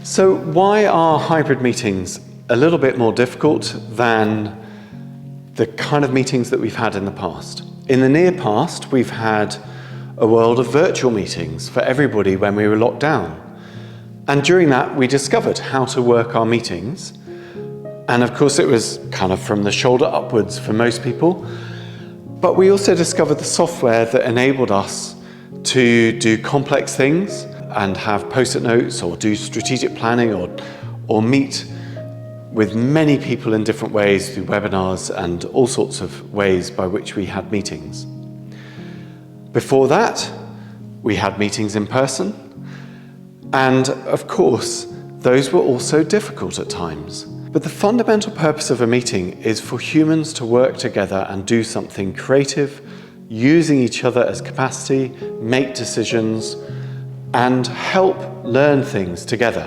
So why are hybrid meetings a little bit more difficult than the kind of meetings that we've had in the past? In the near past, we've had a world of virtual meetings for everybody when we were locked down. And during that, we discovered how to work our meetings. And of course, it was kind of from the shoulder upwards for most people. But we also discovered the software that enabled us to do complex things and have post-it notes or do strategic planning or meet with many people in different ways through webinars and all sorts of ways by which we had meetings. Before that, we had meetings in person. And of course, those were also difficult at times. But the fundamental purpose of a meeting is for humans to work together and do something creative, using each other as capacity, make decisions, and help learn things together.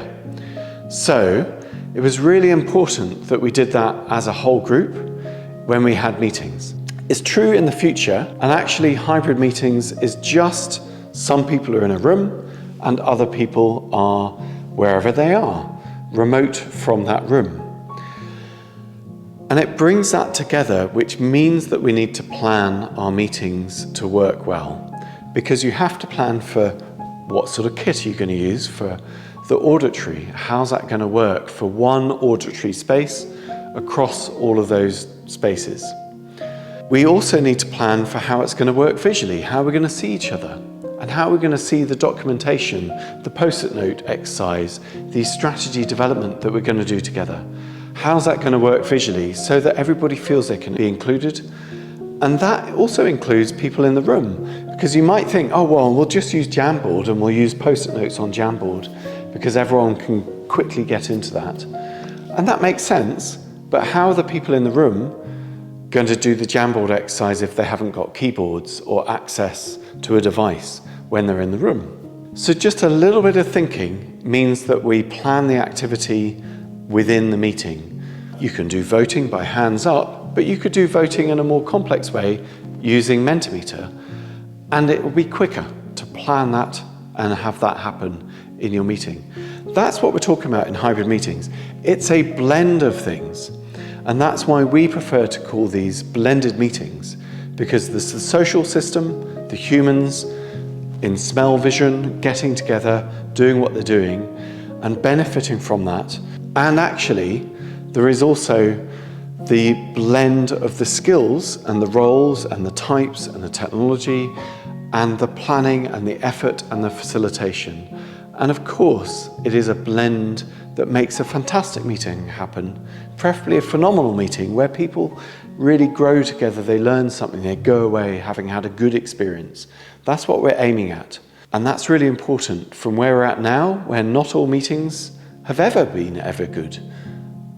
So it was really important that we did that as a whole group when we had meetings. It's true in the future, and actually hybrid meetings is just some people are in a room and other people are wherever they are, remote from that room. And it brings that together, which means that we need to plan our meetings to work well, because you have to plan for what sort of kit you're going to use for the auditory. How's that going to work for one auditory space across all of those spaces? We also need to plan for how it's going to work visually, how we're going to see each other, and how we're going to see the documentation, the post-it note exercise, the strategy development that we're going to do together. How's that going to work visually so that everybody feels they can be included? And that also includes people in the room, because you might think, oh, well, we'll just use Jamboard and we'll use post-it notes on Jamboard because everyone can quickly get into that. And that makes sense, but how are the people in the room going to do the Jamboard exercise if they haven't got keyboards or access to a device when they're in the room? So just a little bit of thinking means that we plan the activity within the meeting. You can do voting by hands up, but you could do voting in a more complex way using Mentimeter, and it will be quicker to plan that and have that happen in your meeting. That's what we're talking about in hybrid meetings. It's a blend of things, and that's why we prefer to call these blended meetings, because there's the social system, the humans in smell vision, getting together, doing what they're doing, and benefiting from that. And actually, there is also the blend of the skills and the roles and the types and the technology and the planning and the effort and the facilitation. And of course, it is a blend that makes a fantastic meeting happen, preferably a phenomenal meeting where people really grow together, they learn something, they go away having had a good experience. That's what we're aiming at. And that's really important from where we're at now, where not all meetings have ever been ever good,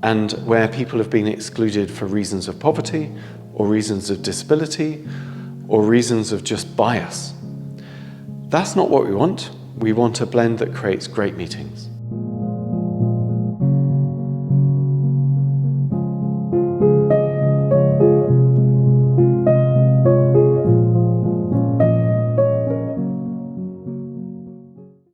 and where people have been excluded for reasons of poverty or reasons of disability or reasons of just bias. That's not what we want. We want a blend that creates great meetings.